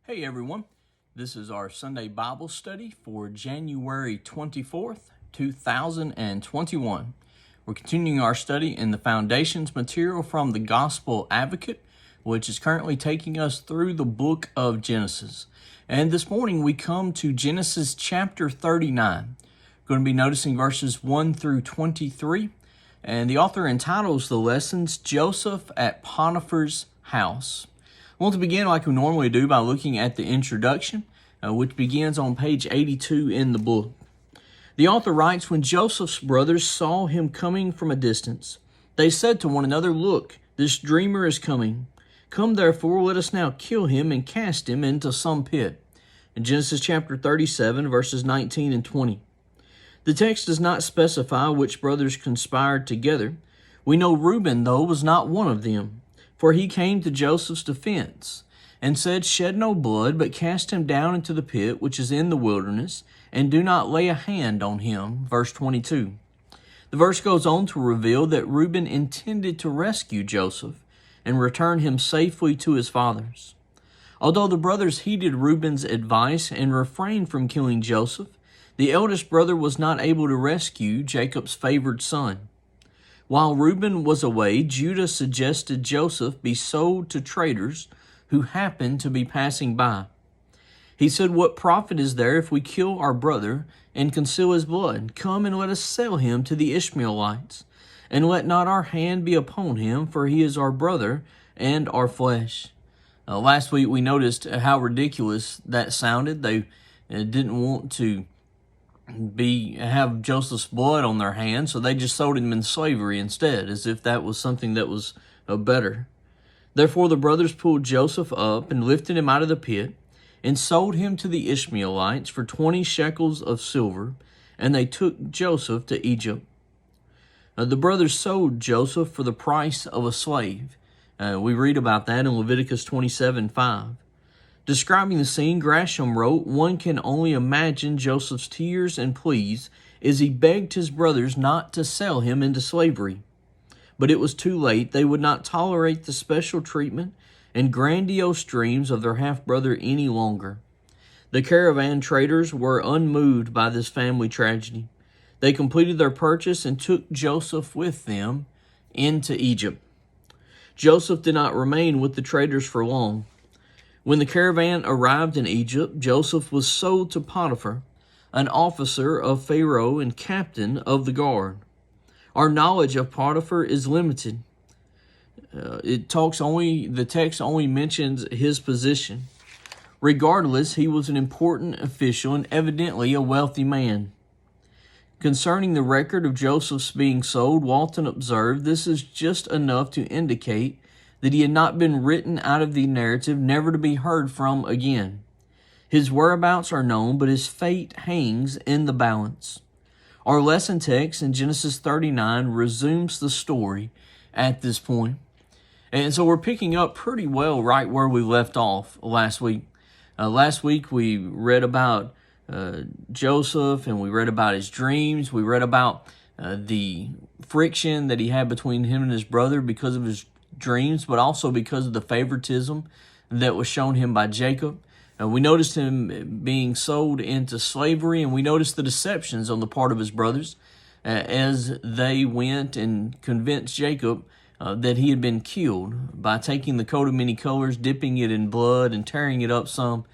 Hey everyone, this is our Sunday Bible study for January 24th, 2021. We're continuing our study in the Foundations material from the Gospel Advocate, which is currently taking us through the book of Genesis. And this morning we come to Genesis chapter 39. We're going to be noticing verses 1 through 23. And the author entitles the lessons, Joseph at Potiphar's House. I want to begin like we normally do by looking at the introduction, which begins on page 82 in the book. The author writes, "When Joseph's brothers saw him coming from a distance, they said to one another, 'Look, this dreamer is coming. Come therefore, let us now kill him and cast him into some pit.'" In Genesis chapter 37, verses 19 and 20. The text does not specify which brothers conspired together. We know Reuben, though, was not one of them. For he came to Joseph's defense, and said, "Shed no blood, but cast him down into the pit which is in the wilderness, and do not lay a hand on him." Verse 22. The verse goes on to reveal that Reuben intended to rescue Joseph and return him safely to his fathers. Although the brothers heeded Reuben's advice and refrained from killing Joseph, the eldest brother was not able to rescue Jacob's favored son. While Reuben was away, Judah suggested Joseph be sold to traders who happened to be passing by. He said, "What profit is there if we kill our brother and conceal his blood? Come and let us sell him to the Ishmaelites, and let not our hand be upon him, for he is our brother and our flesh." Last week we noticed how ridiculous that sounded. They didn't want to have Joseph's blood on their hands, so they just sold him in slavery instead, as if that was something that was better. Therefore the brothers pulled Joseph up and lifted him out of the pit, and sold him to the Ishmaelites for 20 shekels of silver, and they took Joseph to Egypt. The brothers sold Joseph for the price of a slave. We read about that in Leviticus 27:5. Describing the scene, Gresham wrote, "One can only imagine Joseph's tears and pleas as he begged his brothers not to sell him into slavery. But it was too late. They would not tolerate the special treatment and grandiose dreams of their half-brother any longer. The caravan traders were unmoved by this family tragedy. They completed their purchase and took Joseph with them into Egypt." Joseph did not remain with the traders for long. When the caravan arrived in Egypt, Joseph was sold to Potiphar, an officer of Pharaoh and captain of the guard. Our knowledge of Potiphar is limited. The text only mentions his position. Regardless, he was an important official and evidently a wealthy man. Concerning the record of Joseph's being sold, Walton observed, "This is just enough to indicate that he had not been written out of the narrative, never to be heard from again. His whereabouts are known, but his fate hangs in the balance." Our lesson text in Genesis 39 resumes the story at this point. And so we're picking up pretty well right where we left off last week. Last week we read about Joseph, and we read about his dreams. We read about the friction that he had between him and his brother because of his dreams, but also because of the favoritism that was shown him by Jacob. We noticed him being sold into slavery, and we noticed the deceptions on the part of his brothers as they went and convinced Jacob that he had been killed by taking the coat of many colors, dipping it in blood, and tearing it up some.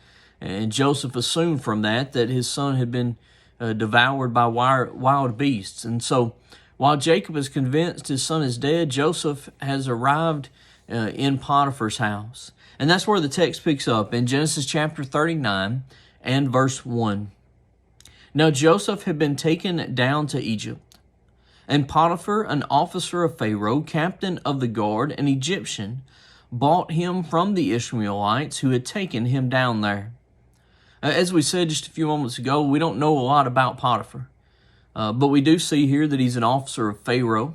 And Joseph assumed from that his son had been devoured by wild beasts. And so while Jacob is convinced his son is dead, Joseph has arrived in Potiphar's house. And that's where the text picks up in Genesis chapter 39 and verse 1. "Now Joseph had been taken down to Egypt, and Potiphar, an officer of Pharaoh, captain of the guard, an Egyptian, bought him from the Ishmaelites who had taken him down there." As we said just a few moments ago, we don't know a lot about Potiphar. But we do see here that he's an officer of Pharaoh,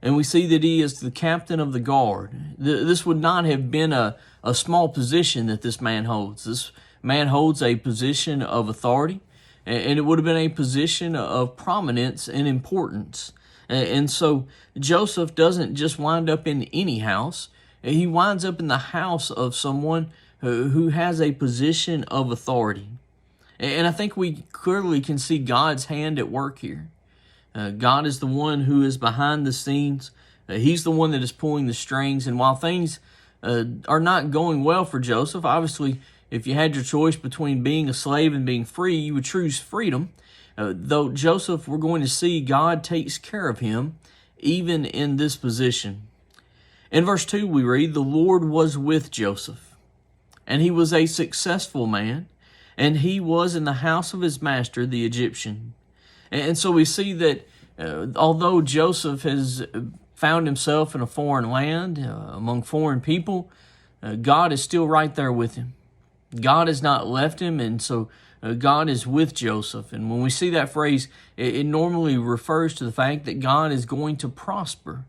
and we see that he is the captain of the guard. This would not have been a small position that this man holds. This man holds a position of authority, and it would have been a position of prominence and importance. And so Joseph doesn't just wind up in any house. He winds up in the house of someone who has a position of authority. And I think we clearly can see God's hand at work here. God is the one who is behind the scenes. He's the one that is pulling the strings. And while things are not going well for Joseph, obviously, if you had your choice between being a slave and being free, you would choose freedom. Though Joseph, we're going to see God takes care of him even in this position. In verse 2, we read, "The Lord was with Joseph, and he was a successful man, and he was in the house of his master, the Egyptian." And so we see that although Joseph has found himself in a foreign land, among foreign people, God is still right there with him. God has not left him, and so God is with Joseph. And when we see that phrase, it normally refers to the fact that God is going to prosper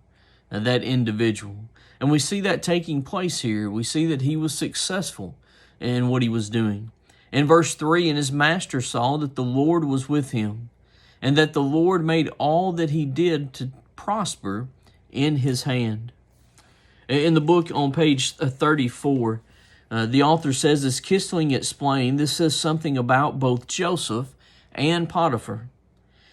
that individual. And we see that taking place here. We see that he was successful in what he was doing. In verse 3, "And his master saw that the Lord was with him, and that the Lord made all that he did to prosper in his hand." In the book on page 34, the author says, as Kissling explained, this says something about both Joseph and Potiphar.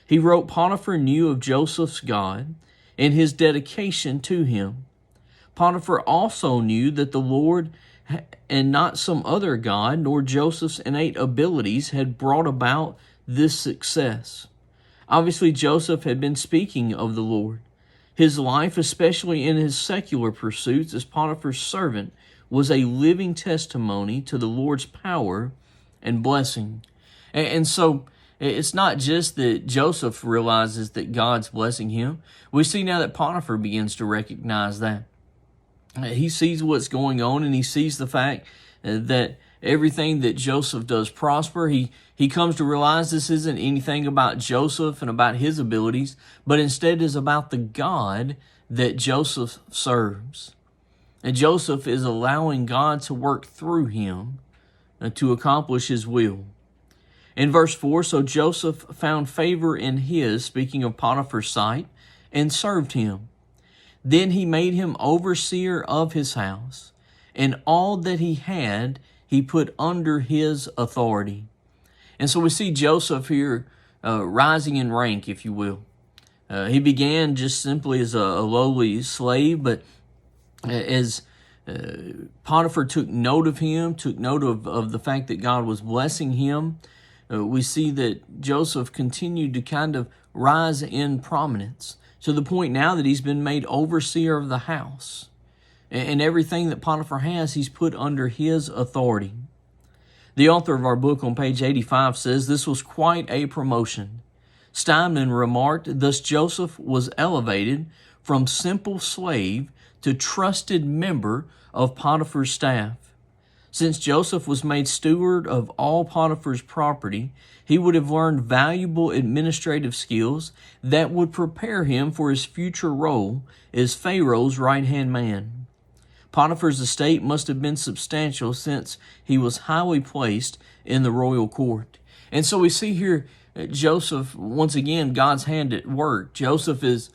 He wrote, "Potiphar knew of Joseph's God and his dedication to him. Potiphar also knew that the Lord and not some other god, nor Joseph's innate abilities, had brought about this success." Obviously, Joseph had been speaking of the Lord. His life, especially in his secular pursuits as Potiphar's servant, was a living testimony to the Lord's power and blessing. And so it's not just that Joseph realizes that God's blessing him. We see now that Potiphar begins to recognize that. He sees what's going on, and he sees the fact that everything that Joseph does prosper. He comes to realize this isn't anything about Joseph and about his abilities, but instead is about the God that Joseph serves. And Joseph is allowing God to work through him to accomplish his will. In verse 4, "So Joseph found favor in his," speaking of Potiphar's sight, "and served him. Then he made him overseer of his house, and all that he had he put under his authority." And so we see Joseph here rising in rank, if you will. He began just simply as a lowly slave, but as Potiphar took note of him, took note of the fact that God was blessing him, we see that Joseph continued to kind of rise in prominence to the point now that he's been made overseer of the house. And everything that Potiphar has, he's put under his authority. The author of our book on page 85 says this was quite a promotion. Steinman remarked, "Thus Joseph was elevated from simple slave to trusted member of Potiphar's staff. Since Joseph was made steward of all Potiphar's property, he would have learned valuable administrative skills that would prepare him for his future role as Pharaoh's right-hand man. Potiphar's estate must have been substantial since he was highly placed in the royal court." And so we see here Joseph, once again, God's hand at work. Joseph is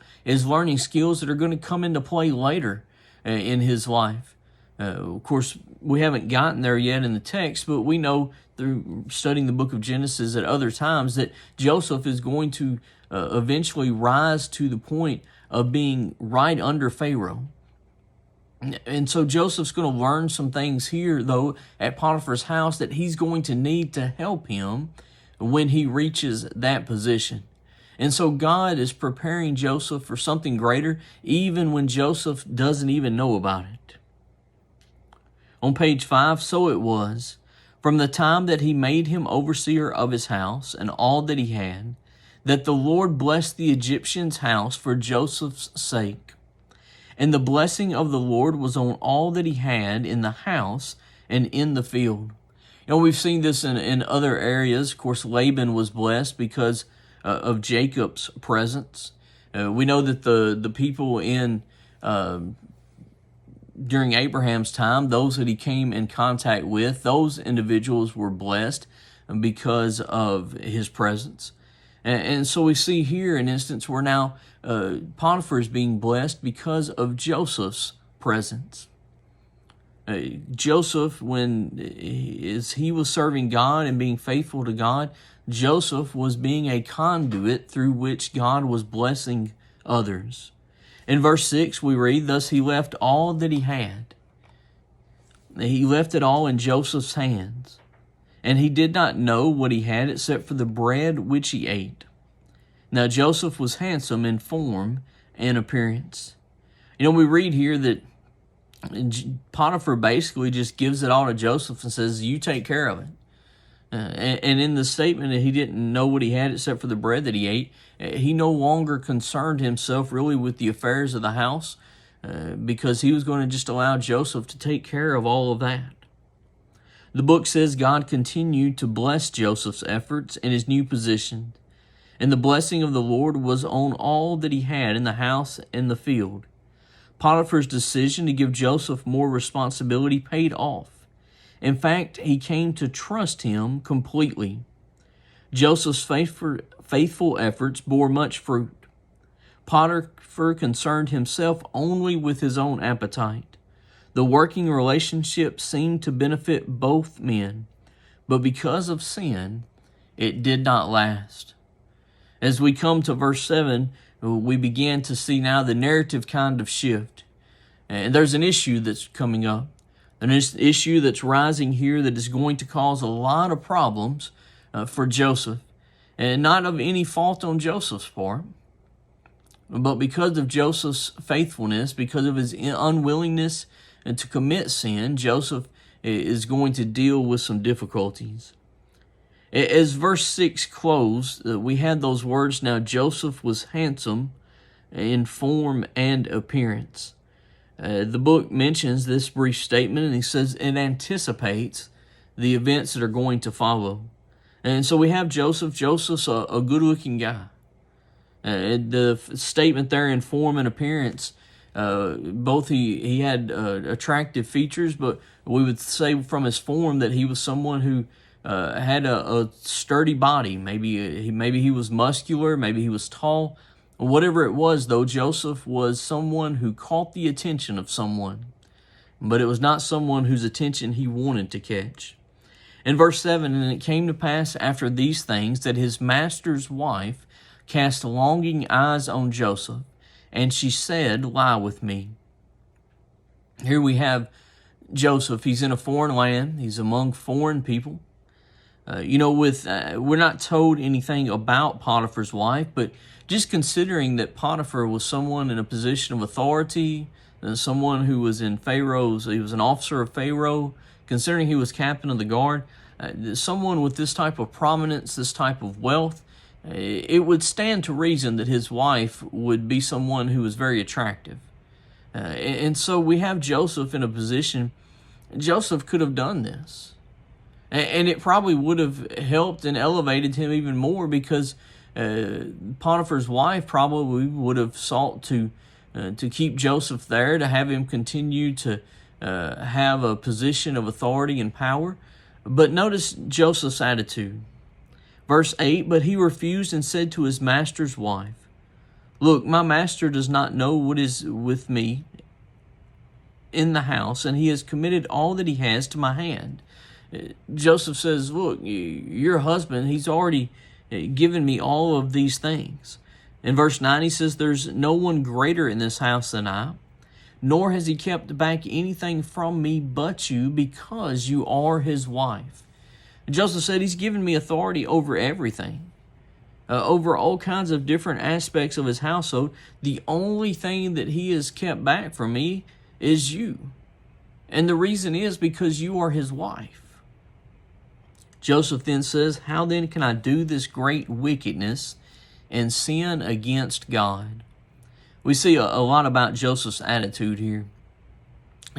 learning skills that are going to come into play later in his life. Of course, we haven't gotten there yet in the text, but we know through studying the book of Genesis at other times that Joseph is going to eventually rise to the point of being right under Pharaoh. And so Joseph's going to learn some things here, though, at Potiphar's house that he's going to need to help him when he reaches that position. And so God is preparing Joseph for something greater, even when Joseph doesn't even know about it. On page 5, "So it was, from the time that he made him overseer of his house and all that he had, that the Lord blessed the Egyptian's house for Joseph's sake. And the blessing of the Lord was on all that he had in the house and in the field." You know, we've seen this in other areas. Of course, Laban was blessed because of Jacob's presence. We know that the people in during Abraham's time, those that he came in contact with, those individuals were blessed because of his presence. And so we see here an instance where now Potiphar is being blessed because of Joseph's presence. Joseph, as he was serving God and being faithful to God, Joseph was being a conduit through which God was blessing others. In verse 6, we read, "Thus he left all that he had. He left it all in Joseph's hands, and he did not know what he had except for the bread which he ate. Now Joseph was handsome in form and appearance." We read here that Potiphar basically just gives it all to Joseph and says, "You take care of it." And in the statement that he didn't know what he had except for the bread that he ate, he no longer concerned himself really with the affairs of the house because he was going to just allow Joseph to take care of all of that. The book says God continued to bless Joseph's efforts in his new position, and the blessing of the Lord was on all that he had in the house and the field. Potiphar's decision to give Joseph more responsibility paid off. In fact, he came to trust him completely. Joseph's faithful efforts bore much fruit. Potiphar concerned himself only with his own appetite. The working relationship seemed to benefit both men, but because of sin, it did not last. As we come to verse 7, we began to see now the narrative kind of shift. And there's an issue that's coming up. An issue that's rising here that is going to cause a lot of problems for Joseph. And not of any fault on Joseph's part, but because of Joseph's faithfulness, because of his unwillingness to commit sin, Joseph is going to deal with some difficulties. As verse 6 closed, we had those words, "Now Joseph was handsome in form and appearance." The book mentions this brief statement, and he says it anticipates the events that are going to follow. And so we have Joseph. Joseph's a good-looking guy. The statement there in form and appearance, both he had attractive features, but we would say from his form that he was someone who had a sturdy body. Maybe he was muscular, maybe he was tall. Whatever it was, though, Joseph was someone who caught the attention of someone, but it was not someone whose attention he wanted to catch. In verse 7, "And it came to pass after these things that his master's wife cast longing eyes on Joseph, and she said, 'Lie with me.'" Here we have Joseph. He's in a foreign land. He's among foreign people. We're not told anything about Potiphar's wife, but just considering that Potiphar was someone in a position of authority, someone who was he was an officer of Pharaoh, considering he was captain of the guard, someone with this type of prominence, this type of wealth, it would stand to reason that his wife would be someone who was very attractive. And so we have Joseph in a position, Joseph could have done this. And it probably would have helped and elevated him even more because Potiphar's wife probably would have sought to keep Joseph there, to have him continue to have a position of authority and power. But notice Joseph's attitude. Verse 8, "But he refused and said to his master's wife, 'Look, my master does not know what is with me in the house, and he has committed all that he has to my hand.'" Joseph says, "Look, your husband, he's already given me all of these things." In verse 9, he says, "There's no one greater in this house than I, nor has he kept back anything from me but you, because you are his wife." Joseph said, he's given me authority over everything, over all kinds of different aspects of his household. The only thing that he has kept back from me is you. And the reason is because you are his wife. Joseph then says, "How then can I do this great wickedness and sin against God?" We see a lot about Joseph's attitude here.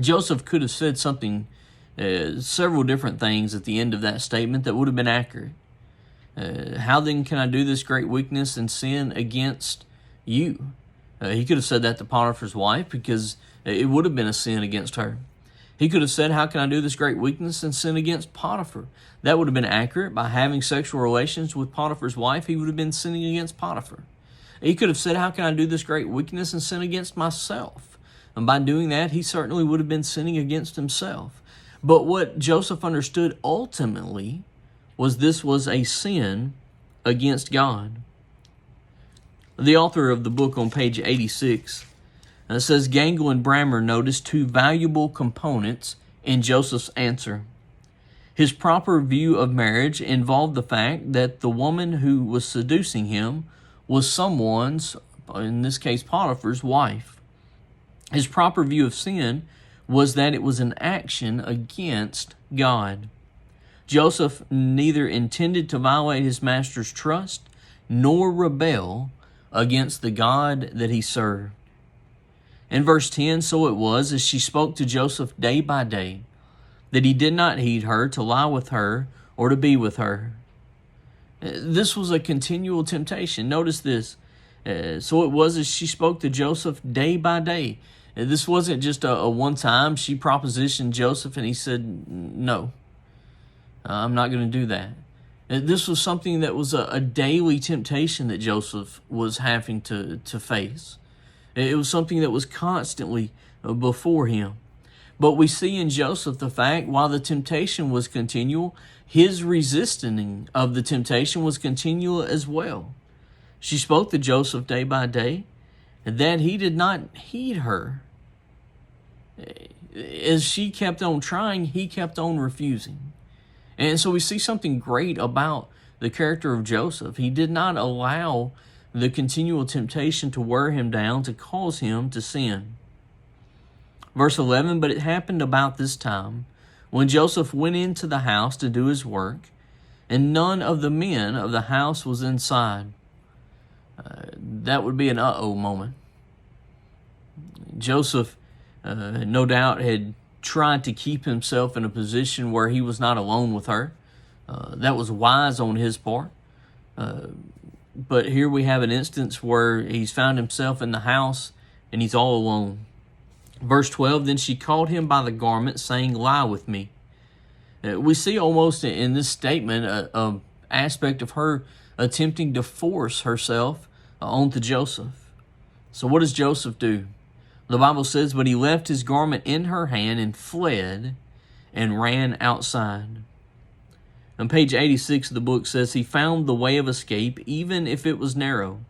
Joseph could have said something, several different things at the end of that statement that would have been accurate. How then can I do this great weakness and sin against you? He could have said that to Potiphar's wife because it would have been a sin against her. He could have said, "How can I do this great weakness and sin against Potiphar?" That would have been accurate. By having sexual relations with Potiphar's wife, he would have been sinning against Potiphar. He could have said, "How can I do this great weakness and sin against myself?" And by doing that, he certainly would have been sinning against himself. But what Joseph understood ultimately was this was a sin against God. The author of the book on page 86 says Gangle and Brammer noticed two valuable components in Joseph's answer. His proper view of marriage involved the fact that the woman who was seducing him was someone's, in this case Potiphar's, wife. His proper view of sin was that it was an action against God. Joseph neither intended to violate his master's trust nor rebel against the God that he served. In verse 10, so it was as she spoke to Joseph day by day, that he did not heed her to lie with her or to be with her. This was a continual temptation. Notice this. So it was as she spoke to Joseph day by day. This wasn't just a one time. She propositioned Joseph and he said, no, I'm not going to do that. This was something that was a daily temptation that Joseph was having to face. It was something that was constantly before him. But we see in Joseph the fact, while the temptation was continual, his resisting of the temptation was continual as well. She spoke to Joseph day by day, and that he did not heed her. As she kept on trying, he kept on refusing. And so we see something great about the character of Joseph. He did not allow the continual temptation to wear him down, to cause him to sin. Verse 11, but it happened about this time, when Joseph went into the house to do his work, and none of the men of the house was inside. That would be an uh-oh moment. Joseph, no doubt, had tried to keep himself in a position where he was not alone with her. That was wise on his part. But here we have an instance where he's found himself in the house and he's all alone. Verse 12, then she caught him by the garment, saying, lie with me. We see almost in this statement an aspect of her attempting to force herself onto Joseph. So what does Joseph do? The Bible says, but he left his garment in her hand and fled and ran outside. On page 86 of the book says, he found the way of escape, even if it was narrow.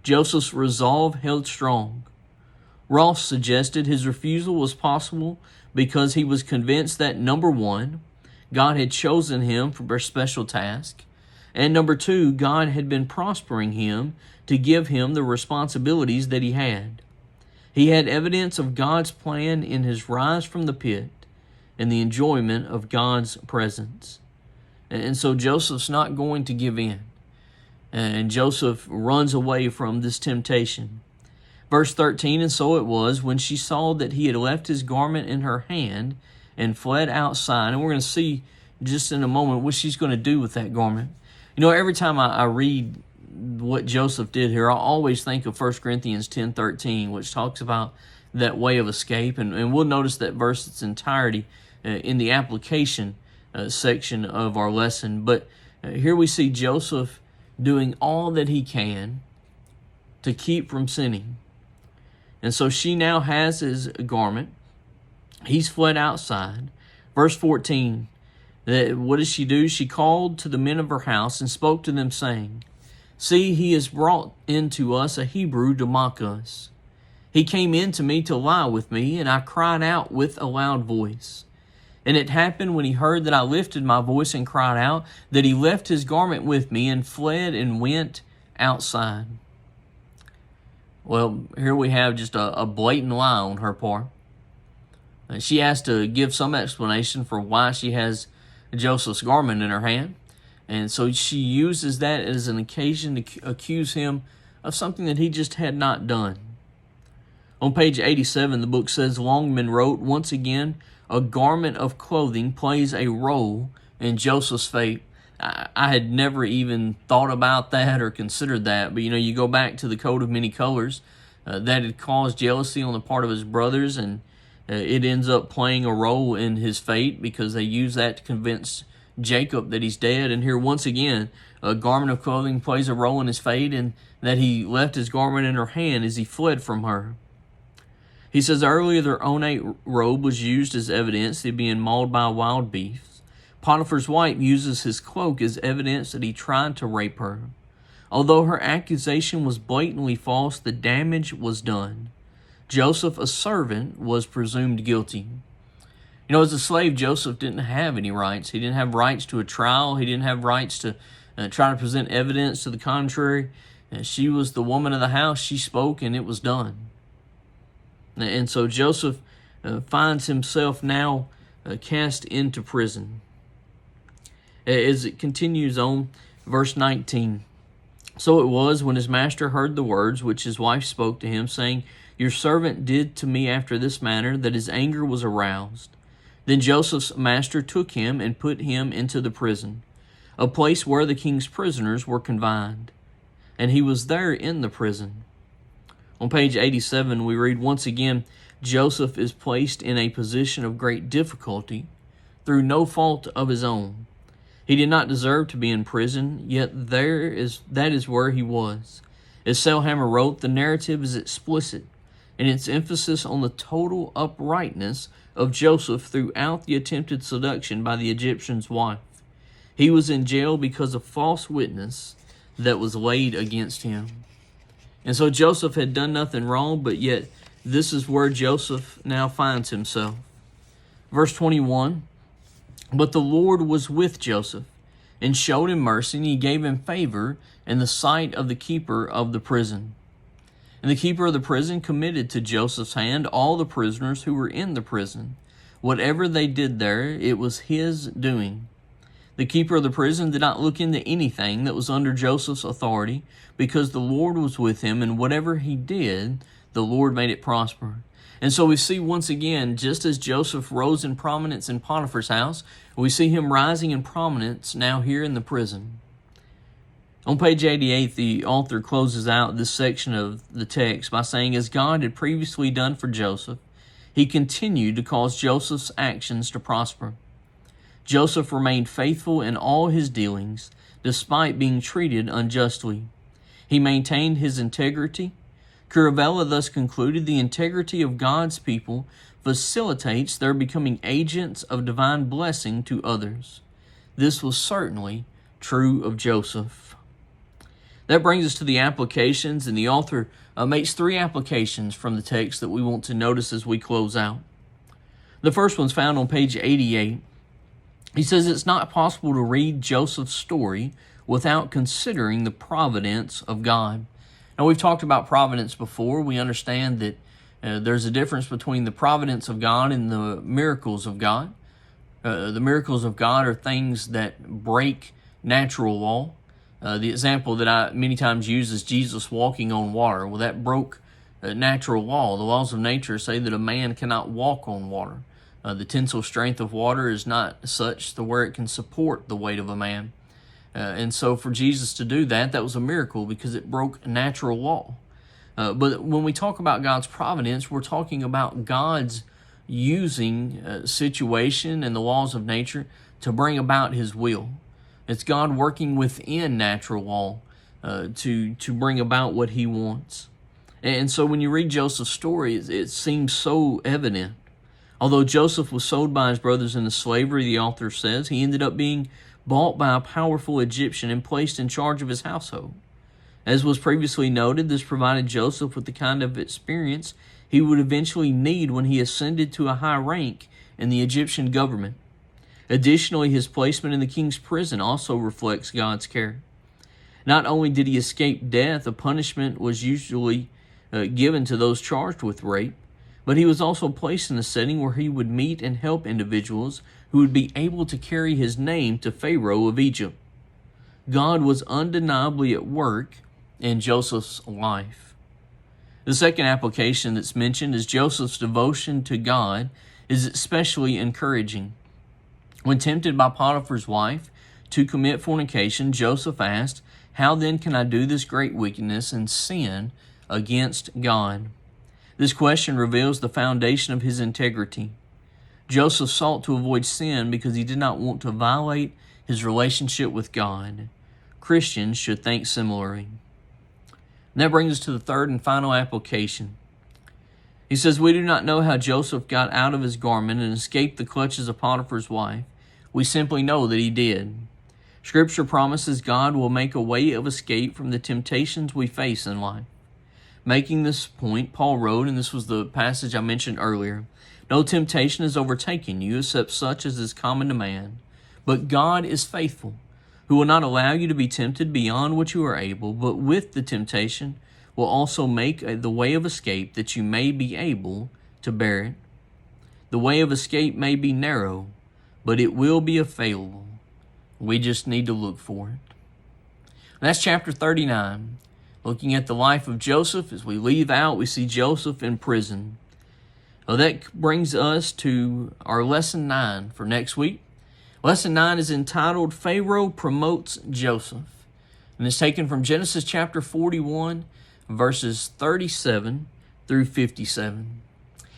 Joseph's resolve held strong. Ross suggested his refusal was possible because he was convinced that, number one, God had chosen him for a special task, and number two, God had been prospering him to give him the responsibilities that he had. He had evidence of God's plan in his rise from the pit and the enjoyment of God's presence. And so Joseph's not going to give in. And Joseph runs away from this temptation. Verse 13, and so it was when she saw that he had left his garment in her hand and fled outside. And we're going to see just in a moment what she's going to do with that garment. You know, every time I read what Joseph did here, I always think of 1 Corinthians 10:13, which talks about that way of escape. And we'll notice that verse its entirety in the application section of our lesson. But here we see Joseph doing all that he can to keep from sinning. And so she now has his garment. He's fled outside. Verse 14, what does she do? She called to the men of her house and spoke to them, saying, see, he has brought into us a Hebrew to mock us. He came in to me to lie with me, and I cried out with a loud voice. And it happened when he heard that I lifted my voice and cried out, that he left his garment with me and fled and went outside. Well, here we have just a blatant lie on her part. She has to give some explanation for why she has Joseph's garment in her hand. And so she uses that as an occasion to accuse him of something that he just had not done. On page 87, the book says, Longman wrote, once again, a garment of clothing plays a role in Joseph's fate. I had never even thought about that or considered that. But, you go back to the coat of many colors. That had caused jealousy on the part of his brothers, and it ends up playing a role in his fate because they use that to convince Jacob that he's dead. And here once again, a garment of clothing plays a role in his fate, and that he left his garment in her hand as he fled from her. He says earlier their ornate robe was used as evidence they'd being mauled by wild beasts. Potiphar's wife uses his cloak as evidence that he tried to rape her. Although her accusation was blatantly false, the damage was done. Joseph, a servant, was presumed guilty. You know, as a slave, Joseph didn't have any rights. He didn't have rights to a trial. He didn't have rights to try to present evidence to the contrary. She was the woman of the house. She spoke, and it was done. And so Joseph finds himself now cast into prison. As it continues on, verse 19. So it was when his master heard the words which his wife spoke to him, saying, Your servant did to me after this manner, that his anger was aroused. Then Joseph's master took him and put him into the prison, a place where the king's prisoners were confined. And he was there in the prison. On page 87, we read, Once again, Joseph is placed in a position of great difficulty through no fault of his own. He did not deserve to be in prison, yet that is where he was. As Selhammer wrote, the narrative is explicit in its emphasis on the total uprightness of Joseph throughout the attempted seduction by the Egyptian's wife. He was in jail because of false witness that was laid against him. And so Joseph had done nothing wrong, but yet this is where Joseph now finds himself. Verse 21, But the Lord was with Joseph, and showed him mercy, and he gave him favor in the sight of the keeper of the prison. And the keeper of the prison committed to Joseph's hand all the prisoners who were in the prison. Whatever they did there, it was his doing. The keeper of the prison did not look into anything that was under Joseph's authority, because the Lord was with him, and whatever he did, the Lord made it prosper. And so we see once again, just as Joseph rose in prominence in Potiphar's house, we see him rising in prominence now here in the prison. On page 88, the author closes out this section of the text by saying, As God had previously done for Joseph, he continued to cause Joseph's actions to prosper. Joseph remained faithful in all his dealings, despite being treated unjustly. He maintained his integrity. Curavella thus concluded the integrity of God's people facilitates their becoming agents of divine blessing to others. This was certainly true of Joseph. That brings us to the applications, and the author makes three applications from the text that we want to notice as we close out. The first one's found on page 88. He says it's not possible to read Joseph's story without considering the providence of God. Now, we've talked about providence before. We understand that there's a difference between the providence of God and the miracles of God. The miracles of God are things that break natural law. The example that I many times use is Jesus walking on water. Well, that broke natural law. The laws of nature say that a man cannot walk on water. The tensile strength of water is not such to where it can support the weight of a man. And so for Jesus to do that, that was a miracle because it broke natural law. But when we talk about God's providence, we're talking about God's using situation and the laws of nature to bring about his will. It's God working within natural law to bring about what he wants. And so when you read Joseph's story, it seems so evident. Although Joseph was sold by his brothers into slavery, the author says, he ended up being bought by a powerful Egyptian and placed in charge of his household. As was previously noted, this provided Joseph with the kind of experience he would eventually need when he ascended to a high rank in the Egyptian government. Additionally, his placement in the king's prison also reflects God's care. Not only did he escape death, a punishment was usually given to those charged with rape, but he was also placed in a setting where he would meet and help individuals who would be able to carry his name to Pharaoh of Egypt. God was undeniably at work in Joseph's life. The second application that's mentioned is Joseph's devotion to God is especially encouraging. When tempted by Potiphar's wife to commit fornication, Joseph asked, "How then can I do this great wickedness and sin against God?" This question reveals the foundation of his integrity. Joseph sought to avoid sin because he did not want to violate his relationship with God. Christians should think similarly. And that brings us to the third and final application. He says, we do not know how Joseph got out of his garment and escaped the clutches of Potiphar's wife. We simply know that he did. Scripture promises God will make a way of escape from the temptations we face in life. Making this point, Paul wrote, and this was the passage I mentioned earlier, no temptation has overtaken you except such as is common to man. But God is faithful, who will not allow you to be tempted beyond what you are able, but with the temptation will also make the way of escape that you may be able to bear it. The way of escape may be narrow, but it will be available. We just need to look for it. That's chapter 39. Looking at the life of Joseph, as we leave out, we see Joseph in prison. Well, that brings us to our lesson 9 for next week. Lesson 9 is entitled, Pharaoh Promotes Joseph. And it's taken from Genesis chapter 41, verses 37 through 57.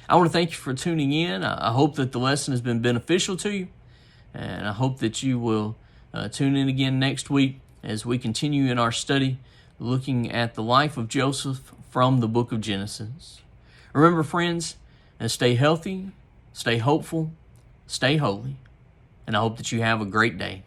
I want to thank you for tuning in. I hope that the lesson has been beneficial to you. And I hope that you will tune in again next week as we continue in our study looking at the life of Joseph from the book of Genesis. Remember, friends, stay healthy, stay hopeful, stay holy, and I hope that you have a great day.